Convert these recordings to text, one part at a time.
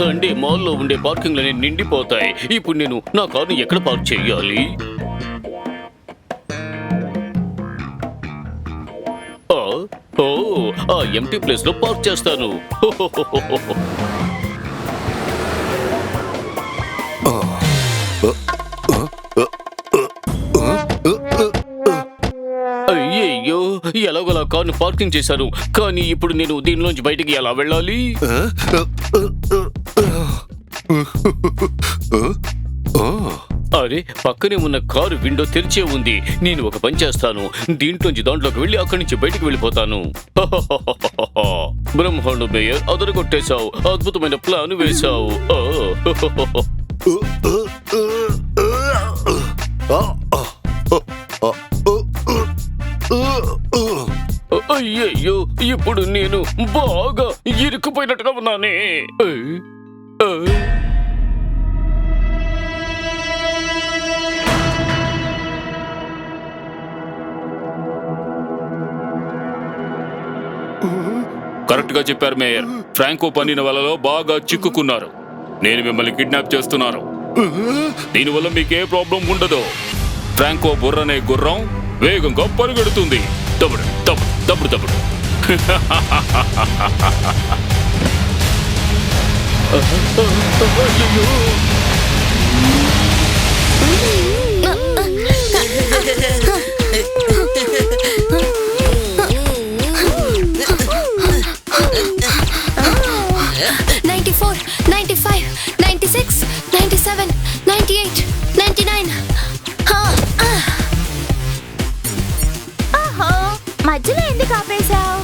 Sunday మాల్లో ఉండే పార్కింగ్లన్నీ నిండిపోతాయి. ఇప్పుడు నేను నా కారుని ఎక్కడ పార్క్ చేయాలి? ఆ ఎంటీ ప్లేస్ లో పార్క్ చేస్తాను. అయ్యయ్యో, ఎలాగోలా కార్ను పార్కింగ్ చేశాను. కానీ ఇప్పుడు నేను దీనిలోంచి బయటికి ఎలా వెళ్ళాలి? అరే, పక్కనే ఉన్న కారు విండో తెరిచే ఉంది. నేను ఒక పని చేస్తాను, దీంట్లోంచి దాంట్లోకి వెళ్ళి అక్కడి నుంచి బయటికి వెళ్ళిపోతాను. బ్రహ్మాండ మేయర్, అదరగొట్టేశావు. అద్భుతమైన ప్లాన్ వేశావు. అయ్యయ్యో, ఇప్పుడు నేను బాగా ఇరుక్కుపోయినట్టుగా ఉన్నానే. కరెక్ట్ గా చెప్పారు మేయర్. ఫ్రాంకో పన్నిన వలలో బాగా చిక్కుకున్నారు. నేను మిమ్మల్ని కిడ్నాప్ చేస్తున్నాను. దీనివల్ల మీకే ప్రాబ్లం ఉండదు. ఫ్రాంకో బుర్రనే గుర్రం వేగంగా పరిగెడుతుంది. తప్పుడు తప్పుడు తప్పుడు తప్పుడు. మధ్యలో ఎందుకు ఆపేశావు?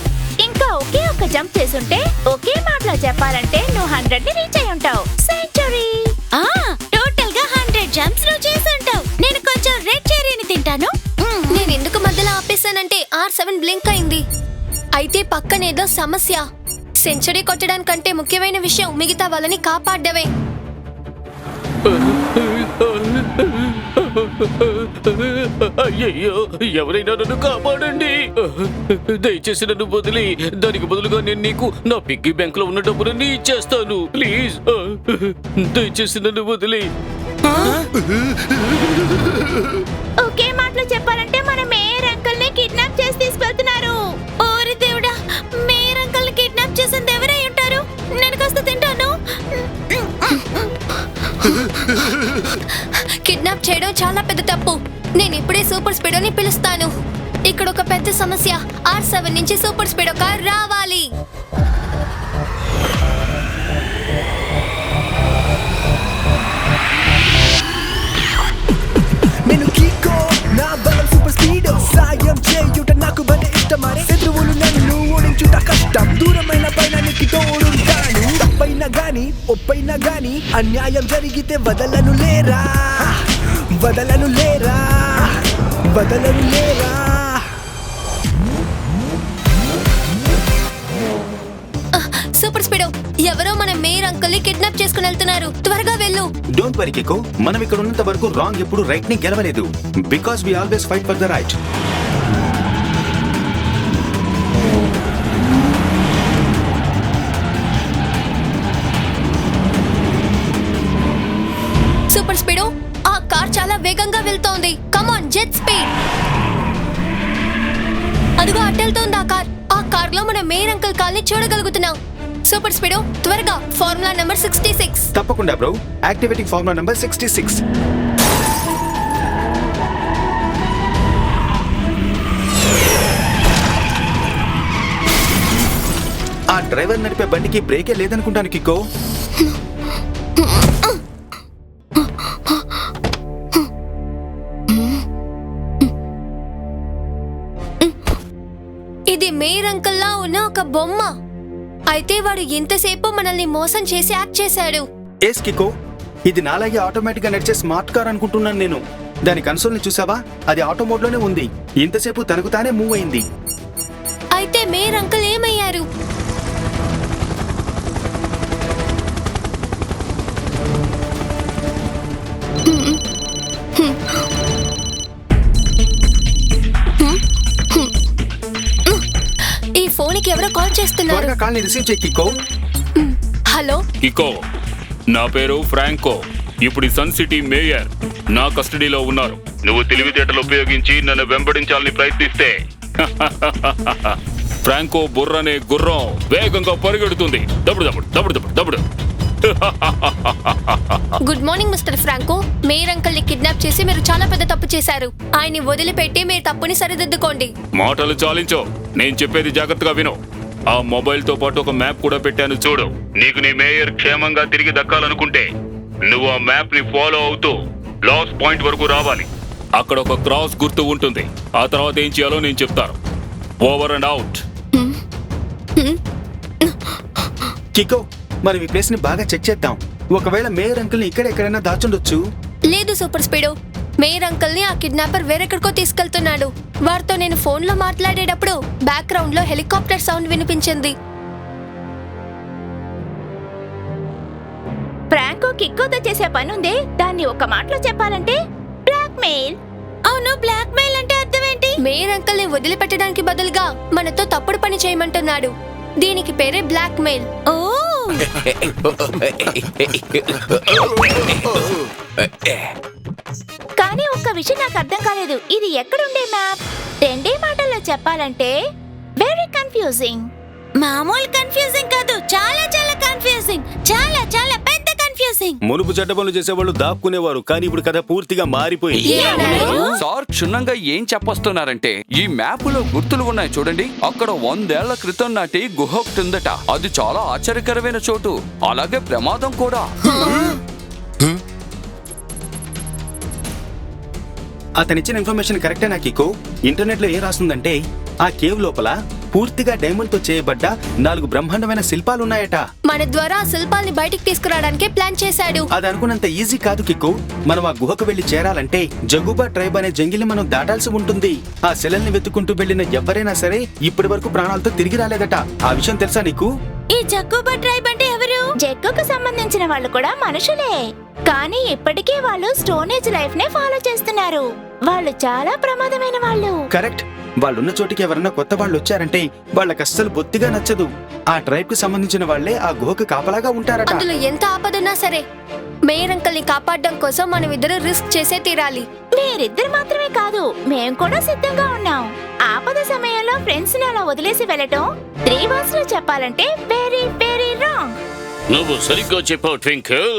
ఇంకా ఒకే ఒక్క జంప్ చేసుంటే, ఒకే మాటలో చెప్పాలంటే నువ్వు 100 ని రీచ్ అయి ఉంటావు. సెంచరీ. టోటల్ గా 100 జంప్స్ నువ్వు చేసి ఉంటావు. నేను కొంచెం రెడ్ చెర్రీని తింటాను. నేను ఎందుకు మధ్యలో ఆపేశానంటే R7 బ్లింక్ అయింది. అయితే పక్కనేదో సమస్య. సెంచరీ కొట్టడానికంటే ముఖ్యమైన విషయం మిగతా వాళ్ళని కాపాడ్డమే. అయ్యయ్యో, ఎవరైనా నన్ను కాపాడండి. దయచేసి నన్ను వదిలి, దానికి బదులుగా నేను నీకు నా పిగ్గీ బ్యాంక్ లో ఉన్న డబ్బులన్నీ ఇచ్చేస్తాను. ప్లీజ్, దయచేసి నన్ను వదిలి. ఒకే మాటలో చెప్పాలంటే మన మేయర్ అంకుల్ ని కిడ్నాప్ చేసి తీసుకెళ్తున్నారు. ఓరి దేవుడా, మేయర్ అంకుల్ ని కిడ్నాప్ చేసింది ఎవరై ఉంటారు? నేను కాస్త తింటాను. కిడ్నాప్ చేయడం చాలా పెద్ద తప్పు. నేను ఇప్పుడే సూపర్ స్పీడోని పిలుస్తాను. ఇక్కడ ఒక పెద్ద సమస్య. R7 నుంచి సూపర్ స్పీడో కార్ రావాలి. నేను కీకో, నా బలం సూపర్ స్పీడో. సాయం చేయుట నాకు భలే ఇష్టమరే. శత్రువులు నన్ను ఓడించుట కష్టం. దూరమైన పైన నీకు తోడుంటాను. తప్పైనా గాని ఒప్పైనా గాని అన్యాయం జరిగితే వదలను లేరా, వదలను లేరా, వదలను లేరా. సూపర్ స్పీడో, ఎవరో మన మేయర్ అంకుల్ ని కిడ్నాప్ చేసుకుని వెళ్తున్నారు. త్వరగా వెళ్ళు. డోంట్ వరీ కికో, మనం ఇక్కడ ఉన్నంత వరకు రాంగ్ ఎప్పుడు రైట్ ని గెలవలేదు. Because we always fight for the right. Super speedo, ఆ కార్ చాలా వేగంగా వెళ్తోంది. Come on, jet speed. అదిగో అట్టెళ్తోంది ఆ కార్. ఆ కార్ లో మన మేయర్ అంకుల్ కాల్ని చూడగలుగుతున్నాం. సూపర్ స్పీడో, త్వరగా ఫార్ములా నెంబర్ 66. తప్పకుండా బ్రో, యాక్టివేటింగ్ ఫార్ములా నెంబర్ 66. ఆ డ్రైవర్ నడిపే బండికి బ్రేకే లేదనుకుంటాను కికో. ఇది మేయర్ అంకుల్ లా ఉన్న ఒక బొమ్మ. అయితే వాడు ఇంతసేపు మనల్ని మోసం చేసి యాక్ట్ చేశాడు. ఎస్ కికో, ఇది నాలాగే ఆటోమేటిక్ గా నడిచే స్మార్ట్ కార్ అనుకుంటున్నాను నేను. దాని కన్సోల్ ని చూసావా? అది ఆటో మోడ్ లోనే ఉంది. ఇంతసేపు తనకు తానే మూవ్ అయింది. అయితే మేయర్ అంకుల్ ఏమయ్యారు? ఈ ఫోన్కి ఎవరో కాల్ చేస్తున్నారు. త్వరగా కాల్ ని రిసీవ్ చేయి కికో. హలో కికో, నా పేరు ఫ్రాంకో. ఇప్పుడు ఈ సన్ సిటీ మేయర్ నా కస్టడీలో ఉన్నారు. నువ్వు తెలివితేటలు ఉపయోగించి నన్ను వెంబడించాలని ప్రయత్నిస్తే ఫ్రాంకో బుర్రనే గుర్రం వేగంగా పరిగెడుతుంది. దబుడు దబుడు దబుడు దబుడు దబుడు. Good morning Mr Franco. Mayor uncle ని కిడ్నాప్ చేసి మీరు చాలా పెద్ద తప్పు చేశారు. ఆయన్ని వదిలిపెట్టి మీరు తప్పుని సరిదిద్దుకోండి. మాటలు చాలించో, నేను చెప్పేది జాగ్రత్తగా విను. ఆ మొబైల్ తో పాటు ఒక మ్యాప్ కూడా పెట్టాను చూడు. నీకు నీ మేయర్ క్షేమంగా తిరిగి దక్కాలనుకుంటే నువ్వు ఆ మ్యాప్ ని ఫాలో అవుతూ లాస్ పాయింట్ వరకు రావాలి. అక్కడ ఒక క్రాస్ గుర్తు ఉంటుంది. ఆ తర్వాత ఏం చేయాలో నేను చెప్తాను. Over and out. కికో, మనం ఈ ప్లేస్ ని బాగా చెక్ చేద్దాం. ఒకవేళ మేయర్ అంకుల్ ని ఇక్కడ ఎక్కడైనా దాచుండొచ్చు. లేదు సూపర్ స్పీడో, మేయర్ అంకుల్ ని ఆ కిడ్నాపర్ వేరెక్కడికో తీసుకెళ్తున్నాడు. వారితో నేను ఫోన్ లో మాట్లాడేటప్పుడు బ్యాక్గ్రౌండ్ లో హెలికాప్టర్ సౌండ్ వినిపించింది. ఫ్రాంకో కిక్కోతో చేసే పనుందే, దాన్ని ఒక మాటలో చెప్పాలంటే బ్లాక్ మెయిల్. అవును, బ్లాక్ మెయిల్ అంటే అర్థం ఏంటి? మేయర్ అంకుల్ ని వదిలిపెట్టడానికి బదులుగా మనతో తప్పుడు పని చేయమంటున్నాడు. దీనికి పేరే బ్లాక్ మెయిల్. ఓ కానీ ఒక్క విషయం నాకు అర్థం కాలేదు. ఇది ఎక్కడుండే మ్యాప్? రెండే మాటల్లో చెప్పాలంటే వెరీ కన్ఫ్యూజింగ్. మామూలు కన్ఫ్యూజింగ్ కాదు, చాలా చాలా కన్ఫ్యూజింగ్. చాలా చాలా పెద్ద కన్ఫ్యూజింగ్. మునుపు చెడ్డ పనులు చేసేవాళ్ళు దాక్కునేవారు, కానీ ఇప్పుడు కథ పూర్తిగా మారిపోయింది. సార్ క్షుణ్ణంగా ఏం చెప్పొస్తున్నారంటే, ఈ మ్యాప్ లో గుర్తులు ఉన్నాయి చూడండి. అక్కడ 100 ఏళ్ల క్రితం నాటి గుహ ఒకటి ఉందట. అది చాలా ఆశ్చర్యకరమైన చోటు, అలాగే ప్రమాదం కూడా. అతనిచ్చిన ఇన్ఫర్మేషన్ కరెక్టేనా కికో? ఇంటర్నెట్ లో ఏం రాస్తుందంటే ఆ కేవ్ లోపల పూర్తిగా డైమండ్ తో చేయబడ్డ 4 బ్రహ్మాండమైన శిల్పాలున్నాయట. మన ద్వారా ఆ శిల్పాల్ని బయటికి తీసుకురావడానికి ప్లాన్ చేశాడు. అది అనుకున్నంత ఈజీ కాదు కికో. మనం ఆ గుహకు వెళ్లి చేరాలంటే జగుబా ట్రైబ్ అనే జంగిల్ని మనం దాటాల్సి ఉంటుంది. ఆ శిలల్ని వెతుకుంటూ వెళ్లిన ఎవరైనా సరే ఇప్పటి వరకు ప్రాణాలతో తిరిగి రాలేదట. ఆ విషయం తెలుసా నీకు? ఈ జక్కుబా ట్రైబ్ అంటే ఎవరు? జక్కుకు సంబంధించిన వాళ్ళు కూడా మనుషులే, కానీ ఇప్పటికీ వాళ్ళు స్టోన్ ఏజ్ లైఫ్ నే ఫాలో చేస్తున్నారు. వాళ్ళు చాలా ప్రమాదమైన వాళ్ళు. కరెక్ట్. వాళ్ళున్న చోటికి ఎవరన్నా కొత్త వాళ్ళు వచ్చారంటే వాళ్ళకి అస్సలు బొత్తిగా నచ్చదు. ఆ ట్రైబ్ కు సంబంధించిన వాళ్లే ఆ గుహకు కాపలాగా ఉంటారట. అందులో ఎంత ఆపదున్నా సరే మేయర్ అంకుల్ ని కాపాడడం కోసం మనం ఇద్దరు రిస్క్ చేసే తీరాలి. మీరిద్దరు మాత్రమే కాదు, మేం కూడా సిద్ధంగా ఉన్నాం. ఆపద సమయంలో ఫ్రెండ్స్ ని అలా వదిలేసి వెళ్ళటం 3 వర్డ్స్ లో చెప్పాలంటే వెరీ వెరీ రాంగ్. నువ్వు సరిగ్గా చెప్పావు ట్వింకిల్.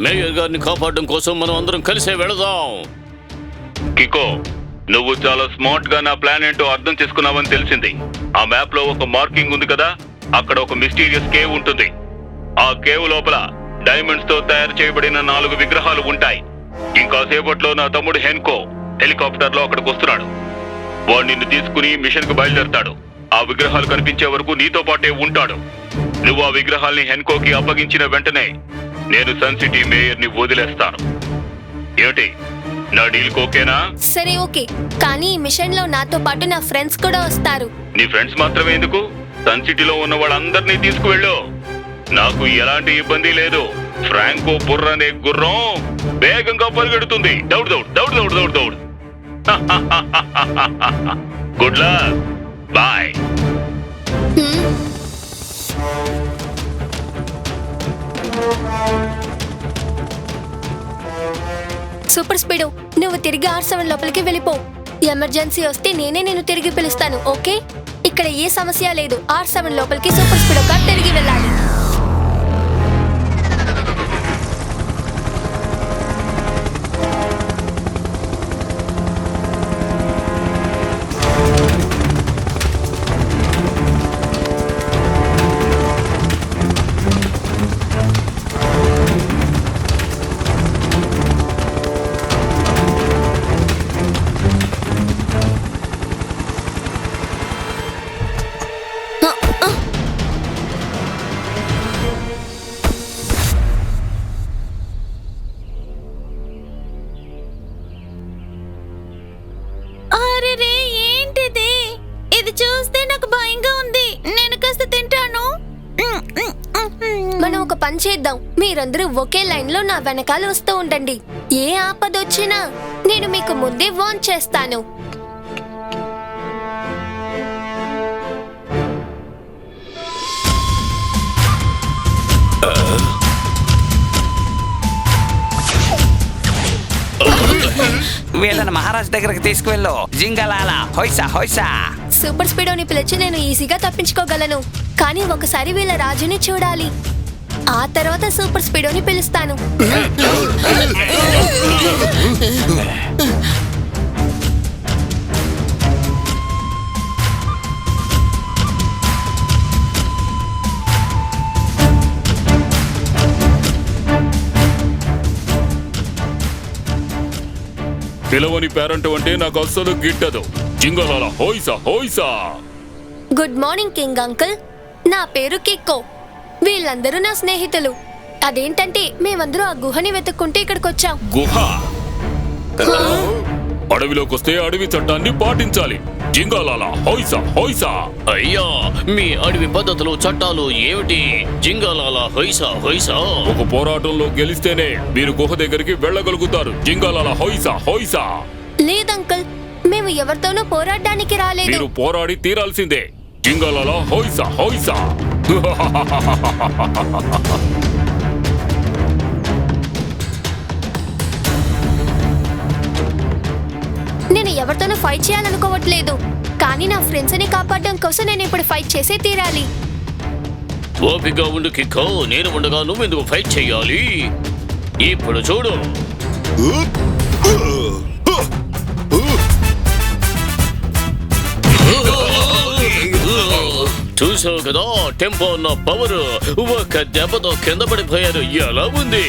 మేయర్ గారిని కాపాడడం కోసం మనం అందరం కలిసే వెళదాం. కికో, నువ్వు చాలా స్మార్ట్ గా నా ప్లాన్ ఏంటో అర్థం చేసుకున్నావని తెలిసింది. ఆ మ్యాప్ లో ఒక మార్కింగ్ ఉంది కదా, అక్కడ ఒక మిస్టీరియస్ కేవ్ ఉంటుంది. ఆ కేవ్ లోపల డైమండ్స్ తో తయారు చేయబడిన 4 విగ్రహాలు ఉంటాయి. ఇంకా సేపట్లో నా తమ్ముడు హెన్కో హెలికాప్టర్ లో అక్కడికి వస్తున్నాడు. వాడు నిన్ను తీసుకుని మిషన్ కు బయలుదేరతాడు. ఆ విగ్రహాలు కనిపించే వరకు నీతో పాటే ఉంటాడు. నువ్వు ఆ విగ్రహాల్ని హెన్కోకి అప్పగించిన వెంటనే నేను సన్ సిటీ మేయర్ ని వదిలేస్తాను. ఏమిటి, నా డీల్ ఓకేనా? సరే ఓకే, కానీ ఈ మిషన్ లో నాతో పాటు నా ఫ్రెండ్స్ కూడా వస్తారు. నీ ఫ్రెండ్స్ మాత్రమే ఎందుకు? సన్ సిటీలో ఉన్న వాళ్ళందరినీ తీసుకువెళ్ళు. నాకు ఎలాంటి ఇబ్బంది లేదు. ఫ్రాంకో బుర్ర అనే గుర్రం వేగంగా పరిగెడుతుంది. దౌడు దౌడు దౌడు దౌడు దౌడు దౌడు. Good luck, boy. Super speedo, నువ్వు తిరిగి R7 లోపలికి వెళ్ళిపో. ఎమర్జెన్సీ వస్తే నేనే నిన్ను తిరిగి పిలుస్తాను, ఓకే? ఇక్కడ ఏ సమస్య లేదు. R7 లోపలికి సూపర్ స్పీడో కార్ తిరిగి వెళ్ళాలి. అరెరే, ఏంటిది? ఇది చూస్తే నాకు భయంగా ఉంది. నేను కాస్త తింటాను. మనం ఒక పని చేద్దాం. మీరందరూ ఒకే లైన్ లో నా వెనకాల వస్తూ ఉండండి. ఏ ఆపదొచ్చినా నేను మీకు ముందే వార్న్ చేస్తాను. వీళ్ళని మహారాజ్ దగ్గరకు తీసుకువెళ్ళు. జింగలాల హొయ్సా హొయ్సా. సూపర్ స్పీడోని పిలిచి నేను ఈజీగా తప్పించుకోగలను, కానీ ఒకసారి వీళ్ళ రాజుని చూడాలి. ఆ తర్వాత సూపర్ స్పీడోని పిలుస్తాను. పిలవని పేరెంట్ అంటే నాకు అస్సలు గిట్టదు. జింగలాల హోయిసా హోయిసా. గుడ్ మార్నింగ్ కింగ్ అంకుల్, నా పేరు కిక్కో. వీళ్ళందరూ నా స్నేహితులు. అదేంటంటే మేమందరూ ఆ గుహని వెతుక్కుంటే ఇక్కడికి వచ్చాం. గుహ? అడవిలోకి వస్తే అడవి చట్టాన్ని పాటించాలి. జింగలాల హోయిసా హోయిసా. అయ్యా, మీ అడవి పద్ధతులు చట్టాలు ఏమిటి? జింగాలాల హొయ్సా హొయ్సా. ఒక పోరాటంలో గెలిస్తేనే మీరు గుహ దగ్గరికి వెళ్ళగలుగుతారు. జింగలాల హోయిసా హోయిసా. లేదంకుల్, మేము ఎవరితోనూ పోరాడడానికి రాలేదు. మీరు పోరాడి తీరాల్సిందే. జింగలాల హోయిసా హోయిసా. నేను ఎవరితోనూ ఫైట్ చేయాలనుకోవట్లేదు, కానీ నా ఫ్రెండ్స్ ని కాపాడడం కోసం నేను ఇప్పుడు ఫైట్ చేసే తీరాలి. ఓపిక ఉండు కిక్కో, నేను ఉండగా నువ్వెందుకు ఫైట్ చెయ్యాలి? ఇప్పుడు చూడు. చూసావు కదా, టెంపో ఉన్న పవర్. ఒక దెబ్బతో కింద పడిపోయారు. ఎలా ఉంది?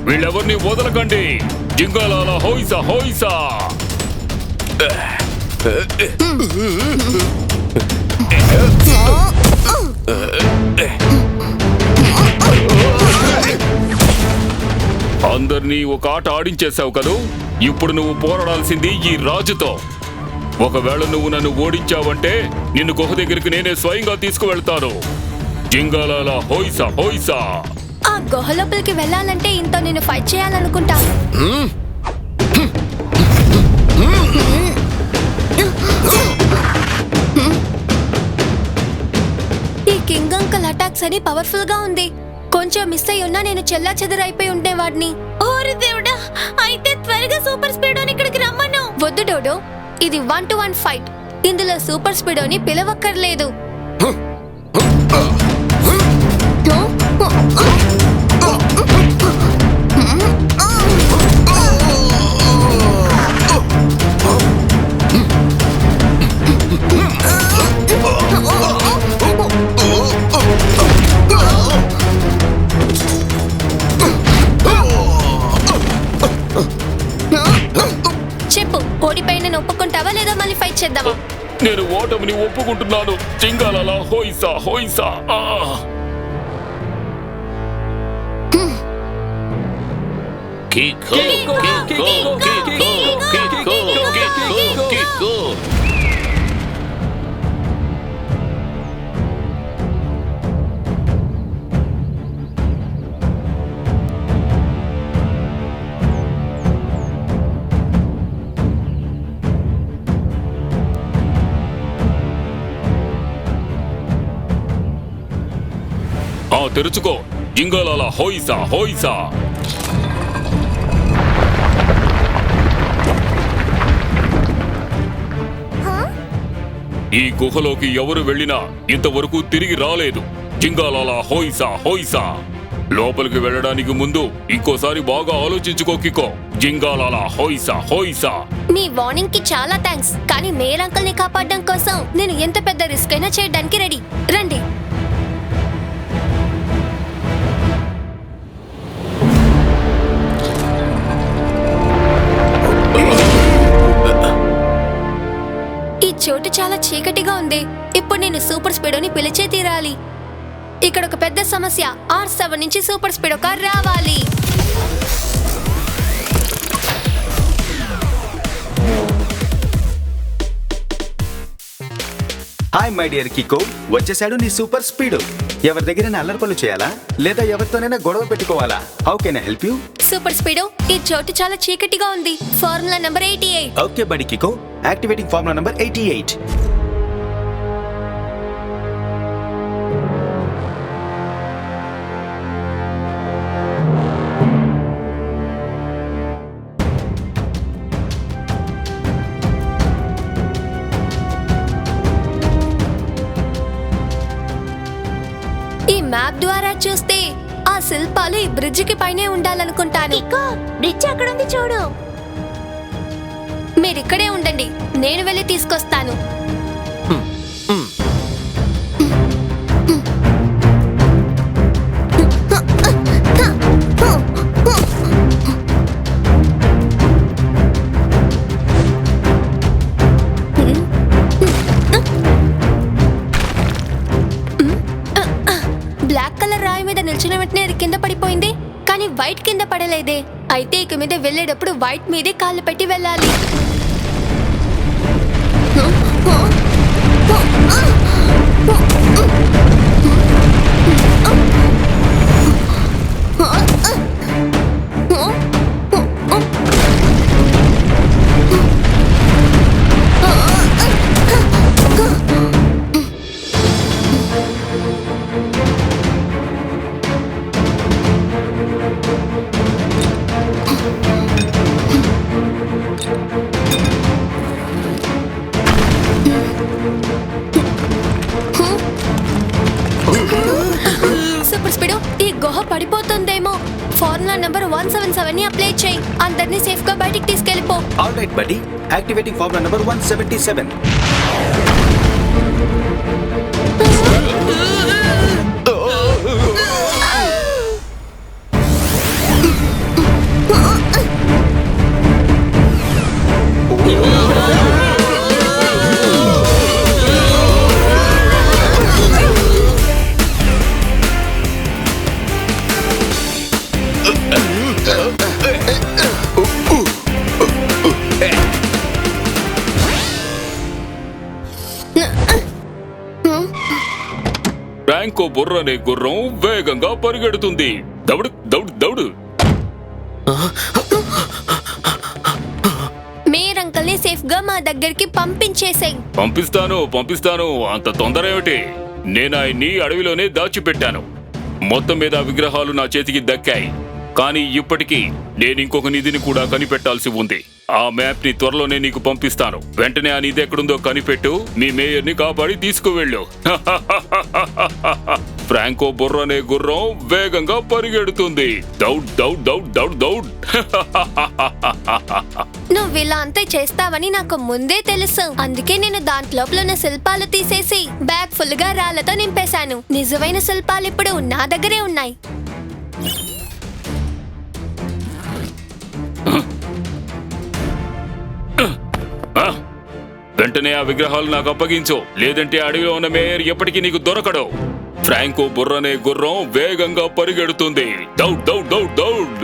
వీళ్ళెవరిని వదలకండి. జింగలాల హోయిసా హోయిసా. అందరినీ ఒక ఆట ఆడించేశావు కదూ. ఇప్పుడు నువ్వు పోరాడాల్సింది ఈ రాజుతో. ఒకవేళ నువ్వు నన్ను ఓడించావంటే నిన్ను గుహ దగ్గరికి నేనే స్వయంగా తీసుకువెళ్తాను. జింగలాల హోయిసా హోయిసా. ఆ గుహ లోపలికి వెళ్ళాలంటే ఇంత నేను ఫైట్ చేయాలనుకుంటా. ఈ కింగ్ అంకుల్ అటాక్స్ అని పవర్ఫుల్ గా ఉంది. కొంచెం మిస్ అయి ఉన్నా నేను చెల్లా చెదరైపోయి ఉండేవాడిని. ఓరి దేవుడా, అయితే త్వరగా సూపర్ స్పీడోని ఇక్కడికి రమ్మను. వద్దు డోడో, ఇది 1-to-1 ఫైట్. ఇందులో సూపర్ స్పీడోని పిలవక్కర్లేదు. చెప్పు, ఓడిపోయిన ఒప్పుకుంటావా లేదా మళ్ళీ ఫైట్ చేద్దామా? నేను ఓటమిని ఒప్పుకుంటున్నాను. జింగలాల హోయిసా హోయిసా. కిక్కో కిక్కో కిక్కో కిక్కో కిక్కో కిక్కో. తెరుచుకో. జింగలాల హోయిసా హోయిసా. ఈ గుహలోకి ఎవరు వెళ్ళినా ఇంతవరకు తిరిగి రాలేదు. జింగలాల హోయిసా హోయిసా. లోపలికి వెళ్ళడానికి ముందు ఇంకోసారి బాగా ఆలోచించుకో కిక్కో. జింగలాల హోయిసా హోయిసా. మీ వార్నింగ్ కి చాలా థ్యాంక్స్, కానీ మేర్ అంకుల్ ని కాపాడడం కోసం నేను ఎంత పెద్ద రిస్క్ అయినా చేయడానికి రెడీ. రండి. ఈ చోటు చాలా చీకటిగా ఉంది. ఇప్పుడు నేను సూపర్ స్పీడోని పిలిచే తీరాలి. ఇక్కడ ఒక పెద్ద సమస్య. R7 నుంచి సూపర్ స్పీడో కార్ రావాలి. హాయ్ మై డియర్ కికో, వచ్చేసాడు నీ సూపర్ స్పీడ్. ఎవరి దగ్గరైనా అల్లరి పనులు చేయాలా లేదా ఎవరితోనైనా గొడవ పెట్టుకోవాలా? How can I help you? Super speedo, ఈ చోటు చాలా చీకటిగా ఉంది. Formula number 88. ఓకే బడి కికో, యాక్టివేటింగ్ ఫార్ములా నంబర్ 88. ఈ మ్యాప్ ద్వారా చూస్తే ఆ శిల్పాలు ఈ బ్రిడ్జికి పైనే ఉండాలనుకుంటాను. కిక్కో, బ్రిడ్జ్ అక్కడుంది చూడు. మీరిక్కడే ఉండండి, నేను వెళ్ళి తీసుకొస్తాను. బ్లాక్ కలర్ రాయి మీద నిల్చిన వెంటనే అది కింద పడిపోయింది, కానీ వైట్ కింద పడలేదే. అయితే ఇక మీద వెళ్ళేటప్పుడు వైట్ మీదే కాళ్ళు పెట్టి వెళ్ళాలి. సూపర్ స్పీడ్, ఈ గుహ పడిపోతుందేమో. ఫార్ములా నంబర్ 177 ని అప్లై చేయి. అందరినీ సేఫ్ గా బయటికి తీసుకెళ్ళిపో. ఆల్ రైట్ బడి, యాక్టివేటింగ్ ఫార్ములా నంబర్ 177. ఫ్రాంకో బుర్రనే గుర్రం వేగంగా పరిగెడుతుంది. దౌడు దౌడు దౌడు. మేయర్ అంకల్ ని సేఫ్ గా మా దగ్గరికి పంపించేసేయ్. పంపిస్తాను. అంత తొందర ఏమిటి? నేను ఆయన్ని అడవిలోనే దాచిపెట్టాను. మొత్తం మీద ఆ విగ్రహాలు నా చేతికి దక్కాయి. కానీ ఇప్పటికీ నేను ఇంకొక నిధిని కూడా కనిపెట్టాల్సి ఉంది. ఆ మ్యాప్ ని త్వరలోనే నీకు పంపిస్తాను. వెంటనే ఆ నిధి ఎక్కడుందో కనిపెట్టు, మీ మేయర్ ని కాపాడి తీసుకువెళ్ళు. ఫ్రాంకో బుర్రనే గుర్రం వేగంగా పరిగెడుతుంది. దౌడ్ దౌడ్ దౌడ్ దౌడ్ దౌడ్. నువ్వు ఇలా అంతే చేస్తావని నాకు ముందే తెలుసు. అందుకే నేను దాంట్లోపల ఉన్న శిల్పాలు తీసేసి బ్యాగ్ ఫుల్ గా రాళ్లతో నింపేశాను. నిజమైన శిల్పాలు ఇప్పుడు నా దగ్గరే ఉన్నాయి. వెంటనే ఆ విగ్రహాలు నాకు అప్పగించు, లేదంటే అడవిలో ఉన్న మేయర్ ఎప్పటికీ నీకు దొరకడు. ఫ్రాంకో బుర్రనే గుర్రం వేగంగా పరిగెడుతుంది. దౌడ్ దౌడ్ దౌడ్ దౌడ్.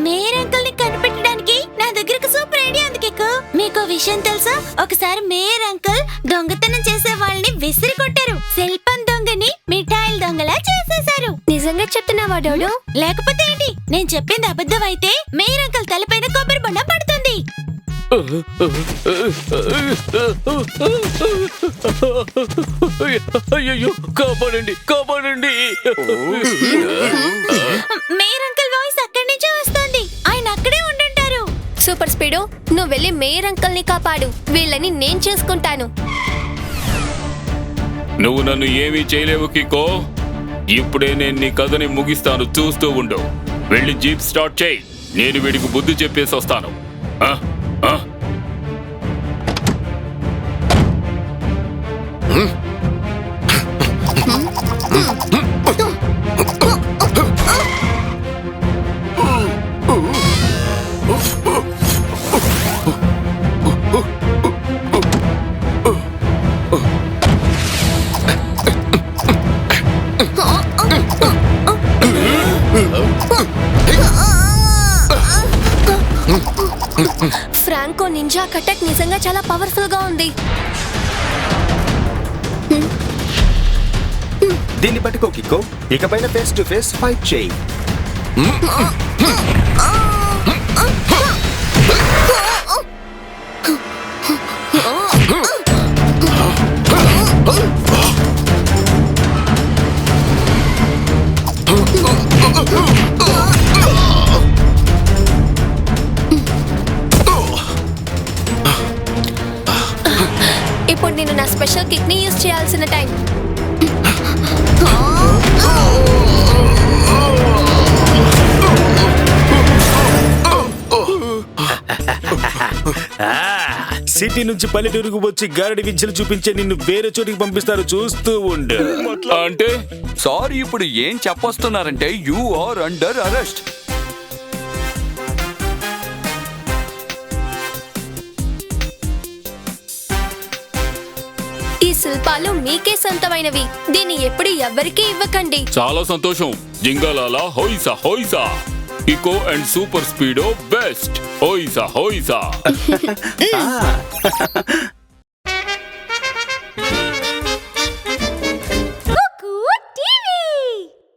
మేయర్ అంకుల్ ని కనిపెట్టడానికి నా దగ్గర ఒక సూపర్ ఐడియా ఉంది కిక్కో. మీకు విషయం తెలుసా? ఒకసారి మేయర్ అంకుల్ దొంగతనం చేసే వాళ్ళని విసిరి కొట్టారు. శిల్పం దొంగని మిఠాయిల దొంగలా చేసేశారు. నిజంగా చెప్తున్నావా డోడు? లేకపోతే ఏంటి? నేను చెప్పింది అబద్ధం అయితే మేయర్ అంకుల్ తలపైన కొబ్బరి బొండ పడుతుంది. అయ్యో, కాపాడండి. మేయర్ అంకుల్ వాయిస్ అక్కడి నుంచే వస్తుంది. ఆయన అక్కడే ఉండుంటారు. సూపర్ స్పీడో, నువ్వు వెళ్ళి మేయర్ అంకల్ ని కాపాడు. వీళ్ళని నేను చూసుకుంటాను. నువ్వు నన్ను ఏమీ చేయలేవు కికో. ఇప్పుడే నేను నీ కథని ముగిస్తాను, చూస్తూ ఉండు. వెళ్ళి జీప్ స్టార్ట్ చేయి. నేను వీడికి బుద్ధి చెప్పేసి వస్తాను. ఫ్రాంకో నింజా కటక్ నిజంగా చాలా పవర్ఫుల్ గా ఉంది. దీన్ని పట్టుకో కిక్కో, ఇకపైన ఫేస్ టు ఫేస్ ఫైట్ చేయి. ఇప్పుడు నేను నా స్పెషల్ కిక్ ని యూజ్ చేయాల్సిన టైం. సిటీ నుంచి పల్లెటూరుకు వచ్చి గారడి విద్యలు చూపించే నిన్ను వేరే చోటికి పంపిస్తారు, చూస్తూ ఉండు. అంటే సారీ, ఇప్పుడు ఏం చెప్పొస్తున్నారంటే యు ఆర్ అండర్ అరెస్ట్. ఈ శిల్పాలు మీకే సొంతమైనవి. దీన్ని ఎప్పుడు ఎవ్వరికీ ఇవ్వకండి. చాలా సంతోషం. జింగలాలా హోయిసా హోయిసా. కికో అండ్ సూపర్ స్పీడో బెస్ట్. హోయిసా హోయిసా.